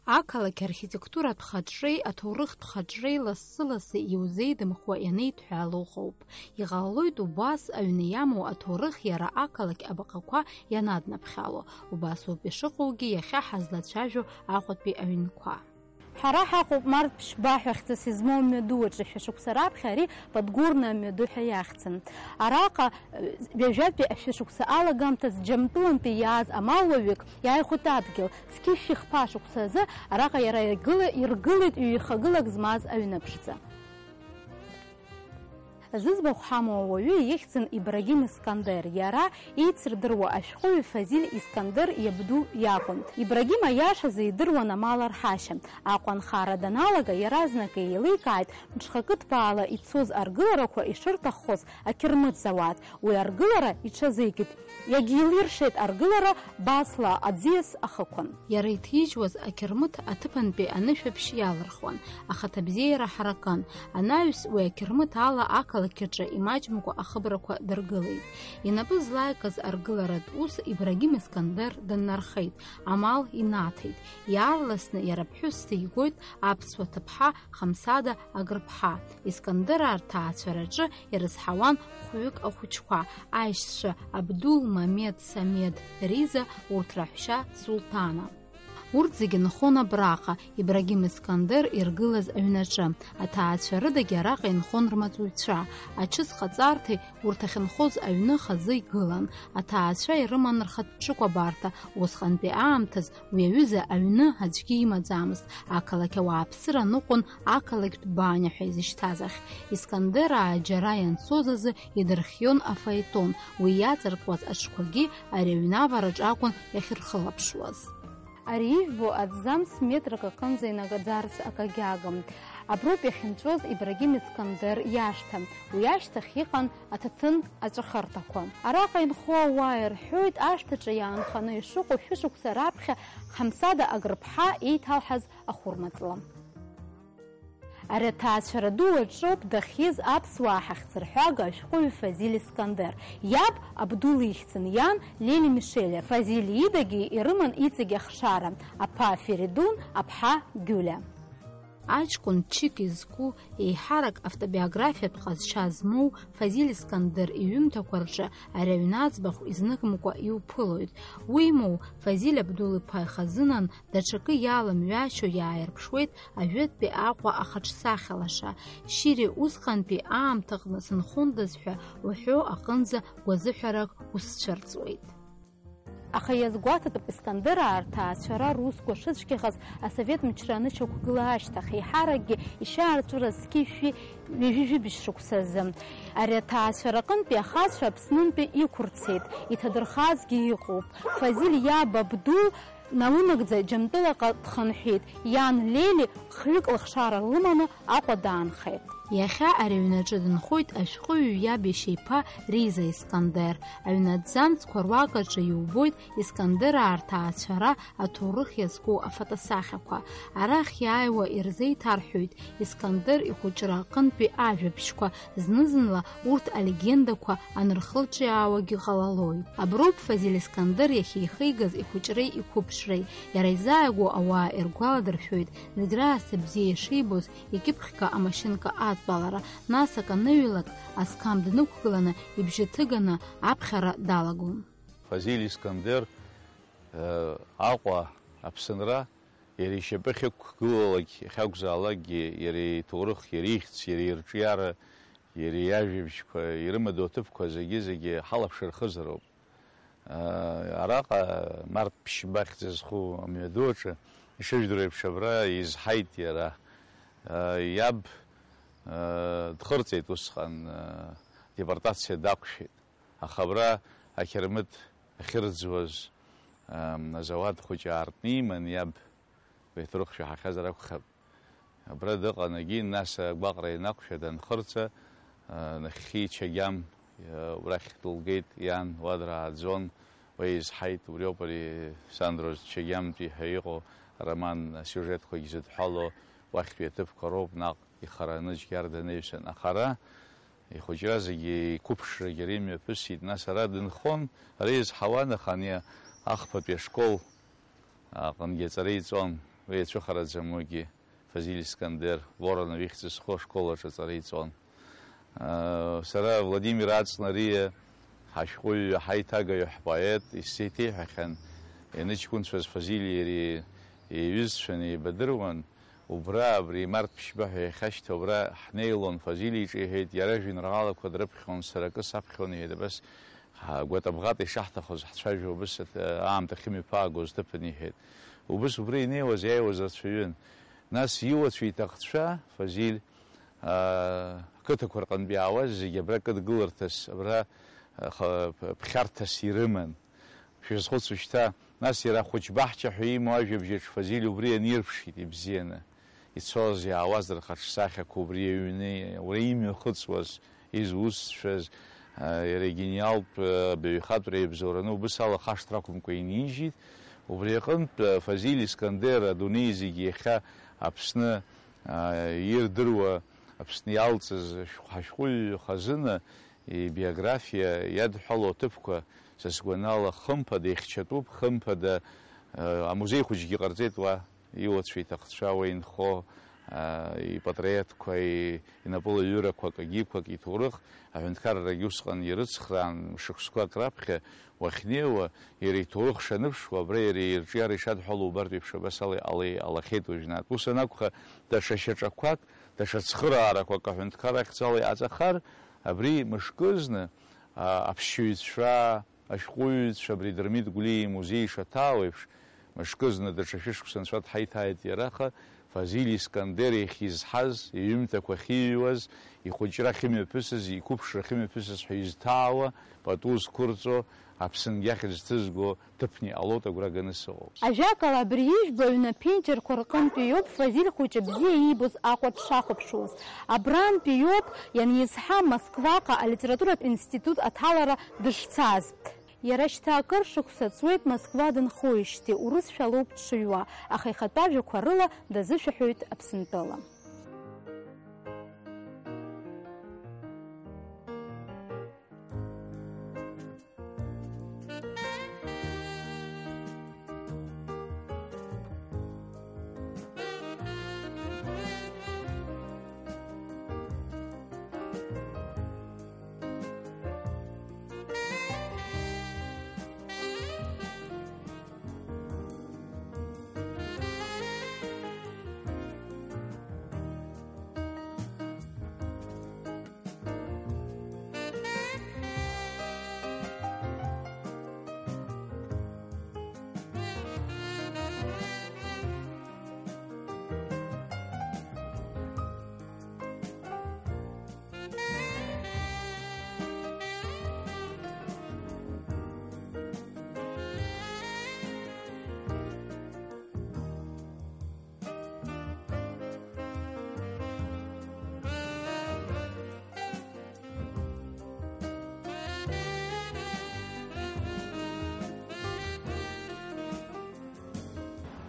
Ақалақь архитектуратә хаҿреи аҭоурыхтә хаҿреи лассы-лассы иузеидымхуа ианеидҳәалоу ыҟоуп. Иҟалалоит убас аҩны иамоу аҭоурых иара ақалақь абаҟақәа ианаднаԥхьало. Убасоуп ишыҟоугьы иахьа ҳазлацәажәо Аҟәатәи аҩнқәа. Ҳара ҳаҟоуп Март Ԥшьба-ҳәа хьӡыс измоу мҩаду аҿы шәышықәса раԥхьа ари Подгорна мҩаду ҳәа иахьӡын. Араҟа ҩажәатәи ашәышықәса алагамҭаз Џьамтәылантәи иааз амалуаҩык иааихәеит адгьыл. Зқьи-шәихԥа шықәса азы араҟа иара иргылеит ҩ-ихагылак змаз аҩны ԥшӡа. Зыӡбахә ҳамоу ауаҩы ихьӡын Ибрагим Искандер, иара еицырдыруа ашәҟәыҩҩы Фазиль Искандер иабду иакәын. Ибрагим аиашазы идыруан амал арҳашьа. Аҟәанхара даналага иаразнак еиликааит мҽхакы ҭбаала ицоз аргыларақәа ишырҭаххоз ақьырмыт зауад. Уи аргылара иҽазикит. Иагьилиршеит аргылара Басла аӡиас ахықәан. Иара иҭижьуаз ақьырмыт аҭыԥантәи анышәаԥшь иалырхуан, ахаҭа бзиара ҳаракын. Анаҩс уи ақьырмыт ала ақалақь аҿы имаҷымкәа ахыбрақәа дыргылеит. Инапы злаикыз аргыларатә ус Ибрагим Искандер даннархеит, амал инаҭеит. Иаарласны иара ԥҳәыс дигоит аԥсуа ҭыԥҳа Хамсада Агрԥҳа. Искандераа рҭаацәараҿы ирызҳауан хәҩык ахәыҷқәа, аишьцәа Абдул, Мамед, Самед, Риза, урҭ раҳәшьа Сулҭана. Урҭ зегьы нхон абраҟа, Ибрагим Искандер иргылаз аҩнаҿы. Аҭаацәа рыдагьы араҟа инхон рмаҵуҩцәа. Аҽыз ҟаҵарҭеи урҭ ахьынхоз аҩны хазы игылан. Аҭаацәа ирыман рхатә ҽыкәабарҭа. Усҟантәи аамҭаз уи аҩыза аҩны аӡәгьы имаӡамызт. Ақалақь ауааԥсыра ныҟәон ақалақьтә бааниа ҳәа изышьҭаз ахь. Искандераа џьара ианцоз азы идырхион афаетон. Уи иаҵаркуаз аҽқәагьы ари аҩнавараҿ акәын иахьырхылаԥшуаз. Ари ижәбо аҭӡамц метрак аҟынӡа инагаӡарц акагьагам. Аброуп иахьынҵәоз Ибрагим Искандер иашҭа. Уи ашьҭахь иҟан аҭаҭын аҵәахырҭақәа. Араҟа инхо ауаа ирҳәоит ашҭаҿы иаанханы ишыҟоу шәышықәса раԥхьа Хамсада Агрԥҳа еиҭалҳаз ахәырмаҵла. Ари аҭаацәара ду аҿоуп дахьиз аԥсуаа ҳахьӡырҳәага ашәҟәыҩҩы Фазиль Искандер. Иаб Абдул ихьӡын, иан Лели Мишелиа. Фазиль идагьы ирыман иҵегь ахшара, аԥа Феридун, аԥҳа Гәля. Аҷкәын чик изку еиҳарак автобиографиатә ҟазшьа змоу Фазиль Искандер иҩымҭақәа рҿы ари аҩны аӡбахә изныгымкәа иуԥылоит. Уимоу Фазиль Абдул-иԥа ихазынан даҽакы иаламҩашьо иааирԥшуеит ажәытәтәи Аҟәа ахаҿсахьалаша. Шьири усҟантәи аамҭаҟны сынхондаз ҳәа уҳәо аҟынӡа гәазыҳәарак усцәырҵуеит. Аха иазгәаҭатәуп Искандераа рҭаацәара русқәа шыцәгьахаз асовет мчра анышьақәгыла ашьҭахь, еиҳаракгьы ишьаарҵәыраз зқьи-шәи ҩажәижәибжь шықәсазы. Ари аҭаацәара аҟынтәи ахацәа Аԥснынтәи иқәырцеит, иҭадырхазгьы иҟоуп. Фазиль иаб Абдул налымагӡа Џьамтәылаҟа дхынҳәит. Иан Лели хҩык лыхшара лыманы Аҟәа даанхеит. Иахьа ари аҩнаҿы дынхоит ашәҟәыҩҩы иаб иашьеиԥа Риза Искандер. Аҩнаҭӡамцқәа руакаҿы иубоит Искандераа рҭаацәара аҭоурых иазку афотосахьақәа. Арахь иааиуа ирзеиҭарҳәоит Искандер ихәыҷра аҟынтәи ажәабжьқәа. Зны-зынла урҭ алегендақәа анырхылҿиаауагьы ҟалалоит. Аброуп Фазиль Искандер иахьихигаз ихәыҷреи иқәыԥшреи. Иара изааигәоу ауаа иргәаладыршәоит зегьраасҭа бзиа ишибоз икьыԥхьга амашьынка аҵбалара, нас аканыҩлак асқам днықәгыланы ибжьы ҭыганы аԥхьара далагон. Фазиль Искандер Аҟәа Аԥсынра иара ишьапы ахьықәгылалак ахьакәзаалакгьы иара иҭоурых, иара ихьӡ, иара ирҿиара, иара иажәабжьқәа, ирымадоу аҭыԥқәа зегьы ҳалаԥшыр рхызароуп. Араҟа Март Ԥшьба хьӡы зху амҩаду аҿы ишыжәдыруа еиԥш абра изҳаит иара. Иаб дхырҵеит усҟан, депортациа дақәшәеит. Аха абра ақьырмыт ахьырӡуаз азауад хәыҷы аартны иман иаб иҭоурых шәаҳахьазар акәхап. Абра дыҟанагьы, нас агәаҟра инақәшәа данхырҵа, нахьхьи Чагьам урахь дылгеит, иан уа драаӡон, уа изҳаит. Убриоуп ари Сандроз Чагьамтәи ҳәа иҟоу ароман асиужетқәагьы зыдҳәало уахьтәи аҭыԥқәа роуп, наҟ ихараны џьгьар данаҩсан. Аха ара ихәыҷра зегьы иқәыԥшрагьы ари мҩаԥысит. Нас ара дынхон, ари изҳауан, аха ани ахԥатәи ашкол аҟынгьы аҵара иҵон. еицәыхараӡамугьы Фазиль Искандер Воронов ихьӡызхо школаҿ аҵара иҵон. Сара Владимир Ацнариа ҳашәҟәыҩҩы, ҳаиҭагаҩ, ҳпоет исзеиҭеиҳәахьан ианыҷкәынцәаз Фазиль иареи еиҩызцәан, еибадыруан. Убра абри март ԥшьба-ҳәа иахьашьҭа убра ҳнеилон Фазиль иҿы иҳәеит, иара жәеинраалақәа дрыԥхьон, сара акы саԥхьон, иҳәеит, абас гәатабӷата ишаҳҭахыз ҳцәажәо убыс аамҭа ахьымҩаԥаагоз ҭыԥан иҳәеит. Убыс убра инеиуаз иааиуаз рацәаҩын. Нас иуацәа иҭахцәа Фазиль ақыҭақәа рҟынтә иаауаз зегьы абра кыдгыларҭас, абра ԥхьарҭас ирыман. Шәазхәыцу шьҭа, нас иара хәыҷ-баҳча ҳәа имоу ажәабжьаҿ Фазиль убри анирԥшит ибзианы. Ицоз иаауаз рхаҿсахьақәа убри аҩны, уара имҩахыҵуаз, изусҭцәаз, иара игениалтә баҩхатәра иабзоураны убыс ала хашҭра акәымкәа инижьит. Убри аҟынтә Фазиль Искандер адунеи зегьы иахьа Аԥсны ирдыруа, Аԥсны иалҵыз ҳашәҟәыҩҩы хазына ибиографиа иадҳәало аҭыԥқәа са сгәанала хымԥада ихьчатәуп, хымԥада амузеи хәыҷгьы ҟарҵеит уа иуацәа иҭахцәа уа инхо ипатреҭқәа, инапылаҩырақәак, агьиқәак, иҭоурых аҳәынҭқаррагьы усҟан ирыцхраан шықәсқәак раԥхьа уахьнеиуа, иара иҭоурых шаныԥшуа, абра иара ирҿиара ишадҳәало убартә еиԥш абас алахьеит уажәнатә. Ус анакәха, даҽа шьаҿақәак, даҽа цхыраарақәак аҳәынҭқар ахьӡала иаҵахар, абри мышкызны аԥсшьаҩцәа, ашәҟәыҩҩцәа, абри Дырмит Гәлиа имузеи ишаҭаау еиԥш, мышкызны даҽа шәышықәса нцәа дҳаиҭааит иараха, Фазиль Искандер иахьизҳаз, иҩымҭақәа ахьиҩуаз, ихәыҷра ахьымҩаԥысыз, иқәыԥшра ахьымҩаԥысыз ҳәа изҭаауа, пату зқәырҵо, Аԥсынгьы ахьӡҭызго ҭыԥни ҟалоит агәра ганы сыҟоуп. Ажәакала абри ижәбаҩны аԥенџьырқәа рҟынтә иоуп Фазиль хәыҷы бзиа иибоз Аҟәа дшахәаԥшуаз. Абрантә иоуп ианизҳа Москваҟа алитературатә институт аҭалара дышцаз. Иара шьҭа акыр шықәса ҵуеит Москва дынхоижьҭеи, урысшәа алоуп дшыҩуа, аха ихатәы ажәақәа рыла дазышәаҳәоит Аԥсынтәыла.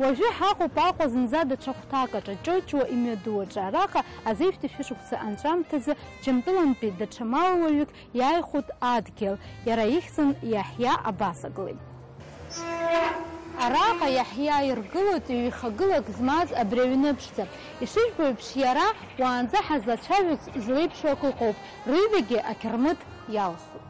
Уажәы ҳаҟоуп Аҟәа зынӡа даҽа хәҭак аҿы, Ҷоҷуа имҩаду аҿы. Араҟа азеижәтәи шәышықәса анҵәамҭазы Џьамтәылантәи даҽа малуаҩык иааихәоит адгьыл, иара ихьӡын Иаҳиа Абасаглы. Араҟа Иаҳиа иргылоит ҩ-ихагылак змаз абри аҩны ԥшӡа. Ишыжәбо еиԥш, иара уаанӡа ҳазлацәажәоз излеиԥшу акы ыҟоуп, рыҩбагьы ақьырмыт иалхуп.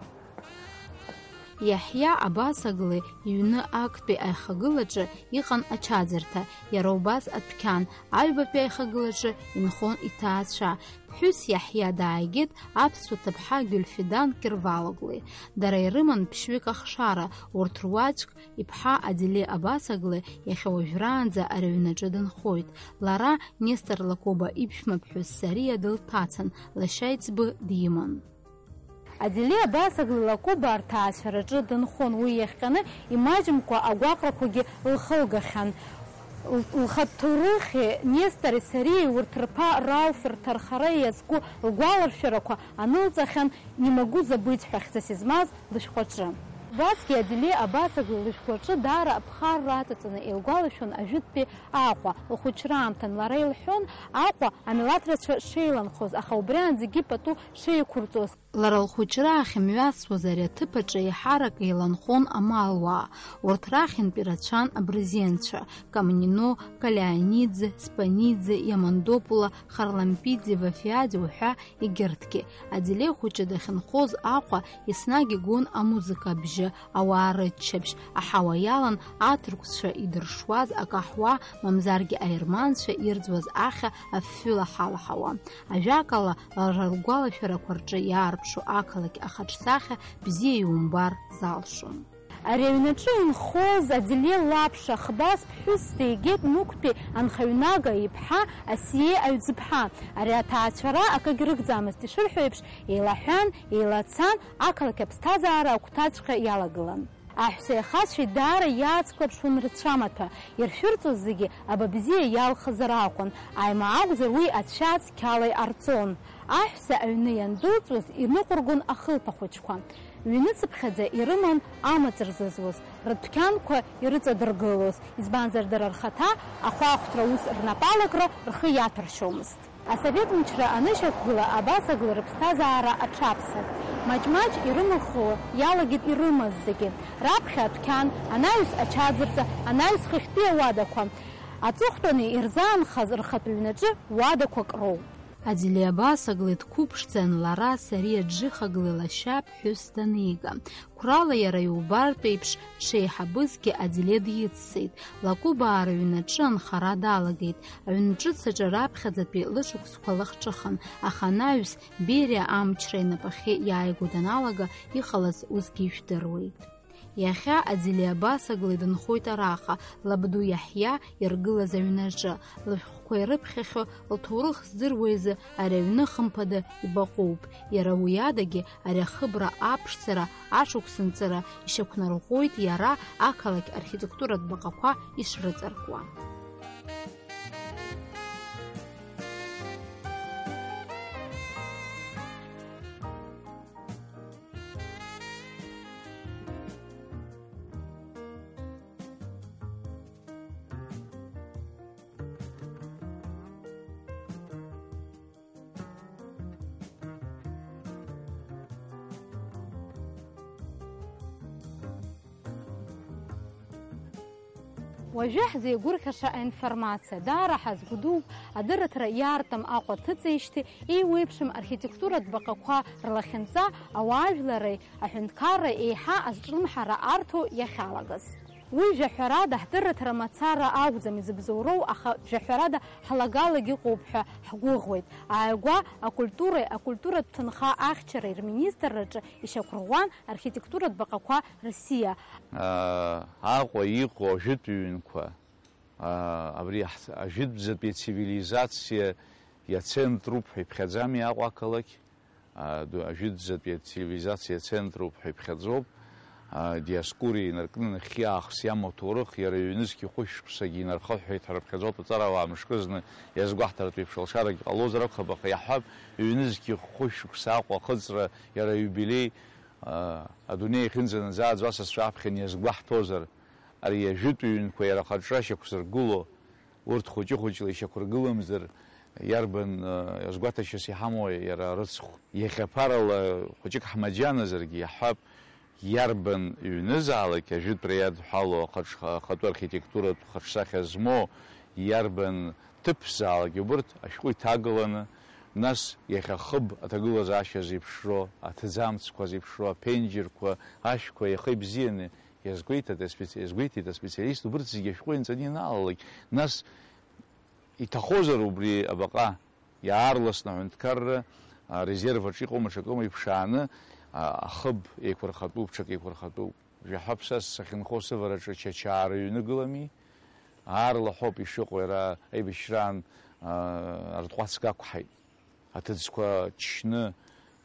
Иаҳиа Абасаглы иҩны актәи аихагылаҿы иҟан ачаӡырҭа, иара убас адәқьан, аҩбатәи аихагылаҿы инхон иҭаацәа. Ԥҳәыс Иаҳиа дааигеит аԥсуа ҭыԥҳа Гәлфидан Кьырвалоглы. Дара ирыман ԥшьҩык ахшара, урҭ руаӡәк иԥҳа Аделе Абасаглы иахьа уажәраанӡа ари аҩнаҿы дынхоит. Лара Нестор Лакоба иԥшәмаԥҳәыс Сариа дылҭацан, лашьа еиҵбы диман. Аделе Абасаглы Лакоба арҭаацәараҿы дынхон, уи иахҟьаны имаҷымкәа агәаҟрақәагьы лхылгахьан. Лхатә ҭоурыхи Нестори Сариеи урҭ рԥа Рауф рҭархара иазку лгәаларшәарақәа анылҵахьан Нимагәы забыть ҳәа хьӡас измаз лышәҟәаҿы. Убасгьы Аделе Абасаглы лышәҟәаҿы даара аԥхарра аҵаҵаны илгәалашәон ажәытәтәи Аҟәа. Лхәыҷраамҭан лара илҳәон Аҟәа амилаҭрацәа шеиланхоз, аха убриаанӡагьы пату шеиқәырҵоз. Лара лхәыҷра ахьымҩасуаз ари аҭыԥаҿы еиҳарак еиланхон амалуаа, урҭ рахьынтә ирацәан абрызенцәа Камнино, Калианиӡе, Спаниӡе, Иамандопула, Харлампиӡе, Вафиаӡе уҳәа егьырҭгьы. Аделеи хәыҷы дахьынхоз Аҟәа еснагь игон амузыка абжьы, ауаа рыччаԥшь, аҳауа иалан аҭырқәцәа идыршуаз акаҳуа, мамзаргьы аерманцәа ирӡуаз ахьа афҩы лаҳалаҳауа. Ажәакала, лара ргәалашәарақәа рҿы иаарԥшу ақалақь ахаҿсахьа бзиа иумбар залшом. Ари аҩнаҿы инхоз Аделе лаԥша хбас ԥҳәыс дигеит Нуқтәи анхаҩнага иԥҳа Асие аҩӡыԥҳа. Ари аҭаацәара акагьы рыгӡамызт, ишырҳәо еиԥш еилаҳәан, еилацан, ақалақь аԥсҭазаара агәҭаҵәҟьа иалагылан. Аҳәса ихацәеи даара иаацклаԥшуан рцәамаҭәа, иршәырҵоз зегьы абабзиа иалхызар акәын, ааимаа акәзар уи ацәа цқьала иҟарҵон. Аҳәса аҩны иандәылҵуаз иныҟәыргон ахылԥа хәыҷқәа. Ҩныцыԥхьаӡа ирыман амаҵ рзызуз, рыдәқьанқәа ирыҵадыргылоз, избанзар дара рхаҭа ахәаахәҭра ус рнапалакра рхы иаҭәаршьомызт. Асовет мчра анышьақәгыла абасагыла рыԥсҭазаара аҽаԥсахт. Маҷ-маҷ ирымахо иалагеит ирымаз зегьы. Раԥхьа адәқьан, анаҩс ачаӡырҵа, анаҩс хыхьтәи ауадақәа. Аҵыхәтәаны ирзаанхаз рхатә ҩнаҿы уадақәак роуп. Аделе абасаглеит қәыԥшӡан лара Сариа Џьыхаглы лашьа ԥҳәыс данига. Қәрала иара иубартә еиԥш дшеиҳабызгьы Аделе диццеит. Лакәыбаа рыҩнаҿы анхара далагеит. Аҩнҿыцаҿы раԥхьаӡатәи лышықәсқәа лахҿыхан, аха анаҩс Бериа амчра инапахьы иааиго даналага, иҟалаз усгьы ижәдыруеит. Иахьа Аделе абасаглы дынхоит араҟа, лабду Иаҳиа иргылаз аҩнаҿы. Лышәҟәқәа ирыԥхьахьоу лҭоурых здыруа изы ари аҩны хымԥада ибаҟоуп. Иара уи адагьы ари ахыбра аԥшӡара, аҽықәсынҵара ишьақәнарӷәӷәоит иара ақалақь архитектуратә баҟақәа ишрыҵаркуа. Уажәы ҳзеигәырӷьаша аинформациа даара ҳазгәдууп адырраҭара иаартым Аҟәа ҭыҵижьҭеи еиуеиԥшым архитектуратә баҟақәа рлахьынҵа ауаажәлари аҳәынҭқарреи еиҳа азҿлымҳара арҭо иахьалагаз. Уи жәаҳәарада ҳдырраҭара мацара акәӡам изыбзоуроу, аха жәаҳәарада ҳалагалагь ыҟоуп ҳәа ҳгәыӷуеит. Ааигәа акультуреи акультуратә ҭынха ахьчареи рминистрраҿы ишьақәырӷәӷәан архитектуратә баҟақәа рсиа. Аҟәа иҟоу ажәытә ҩынқәа, абри ажәытәӡатәи цивилизациа иацентруп ҳәа иԥхьаӡами Аҟәа ақалақь? Ажәытәӡатәи цивилизациа иацентруп ҳәа иԥхьаӡоуп. Диаскури инаркны нахьхьаахс иамоу ҭоурых иара ҩнызқьи хәышықәсагьы инархыҳәҳәеит ҳәа рыԥхьаӡоуп аҵарауаа мышкызны иазгәаҳҭаратәы еиԥш алшарагь ҟалозар акәхап, аха иаҳҳәап ҩнызқьи хәышықәса Аҟәа ахыҵра иара иубилеи адунеи иахьынӡанаӡааӡо асасцәа аԥхьан иазгәаҳҭозар, ари ажәытә ҩынқәа иара ахаҿра ишьақәзыргыло, урҭ хәыҷы-хәыҷла ишьақәыргыламзар, иарбан иазгәаҭашьас иҳамоу иара рыцхә. Иахьаԥарала хәыҷык ҳмаџьаназаргьы иаҳҳәап, иарбан ҩнызаалак ажәытәра иадҳәало ахатәы архитектуратә хаҿсахьа змоу иарбан ҭыԥзаалак убырҭ ашәҟәы иҭагыланы, нас иахьа хыб аҭагылазаашьа зеиԥшро, аҭӡамцқәа зеиԥшро, аԥенџьырқәа, ашәқәа иаха ибзианы иазгәеиҭеит аспециалист, убырҭ зегьы ашәҟәы инҵаны иналалак, нас иҭахозар убри абаҟа иаарласны аҳәынҭқарра резерваҿ иҟоума ҽакыма иԥшааны ахыб еиқәырхатәуп, ҽак еиқәырхатәуп. Жәаҳәап са сахьынхо сывараҿы Чачаа ҩны гылами, аарлаҳәоуп ишыҟоу иара аибашьраан ртҟәацк ақәҳаит. Аҭыӡқәа чны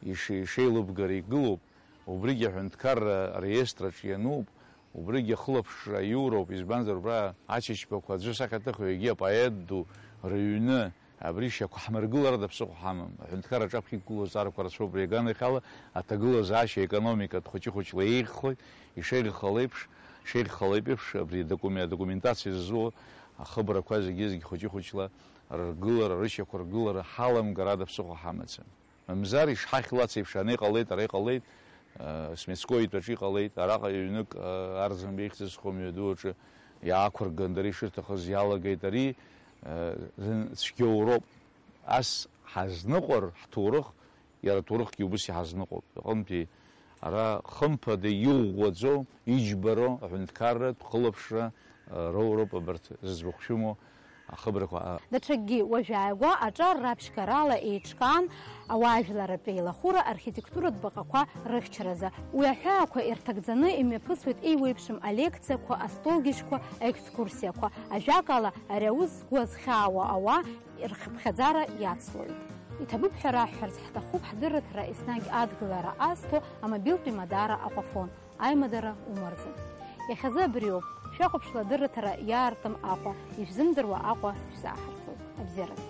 ишеилыбгара игылоуп, убригьы аҳәынҭқарра ареестраҿ иануп, убригьы ахылаԥшра иуроуп, избанзар убра ачачбақәа аӡәы сахьаҭыхҩы егьи апоет ду рыҩны абри шьақәҳмыргылара даԥсыхәа ҳамам. Аҳәынҭқарраҿы аԥхьа иқәгылоу азҵаарақәа рацәоуп, убри аганахьала аҭагылазаашьа економикатә хәыҷы-хәыҷла еиӷьхоит, ишеиӷьхало еиԥш абри адокументациа зызуо ахыбрақәа зегьы хәыҷы-хәыҷла ргылара, рышьақәыргылара ҳаламгара даԥсыхәа ҳамаӡам. мамзар ишҳахьлац еиԥш ана иҟалеит, ара иҟалеит, смецкоитәаҿы иҟалеит, араҟа ҩнык Арзамбеи ихьӡызхо мҩаду аҿы иаақәырган, дара ишырҭахыз иалагеит, ари цәгьоуроуп. Ас ҳазныҟәар ҳҭоурых, иара ҭоурыхгьы убас иҳазныҟәоуп. Иҟынтәи ара хымԥада иӷәӷәаӡоу, иџьбароу аҳәынҭқарратә хылаԥшра роуроуп абарҭ зыӡбахә шәымоу ахыбрақәа. Даҽакгьы уажәааигәа аҿар раԥшьгарала еиҿкаан ауаажәларатә еилахәыра архитектуратә баҟақәа рыхьчаразы. Уи аҳәаақәа ирҭагӡаны имҩаԥысуеит еиуеиԥшым алекциақәа, астолгьежьқәа, аекскурсиақәа. Ажәакала, ари аус згәы азхьаауа ауаа рхыԥхьаӡара иацлоит. Иҭабуп ҳәа раҳҳәарц ҳҭахуп ҳдырраҭара еснагь адгылара азҭо амобилтә имадара аҟәафон, аимадара умырза. Иахьазы абриоуп, шәахәаԥшла адырраҭара иаартым Аҟәа, ишәзымдыруа Аҟәа шәзааҳарцоит. Абзиараз.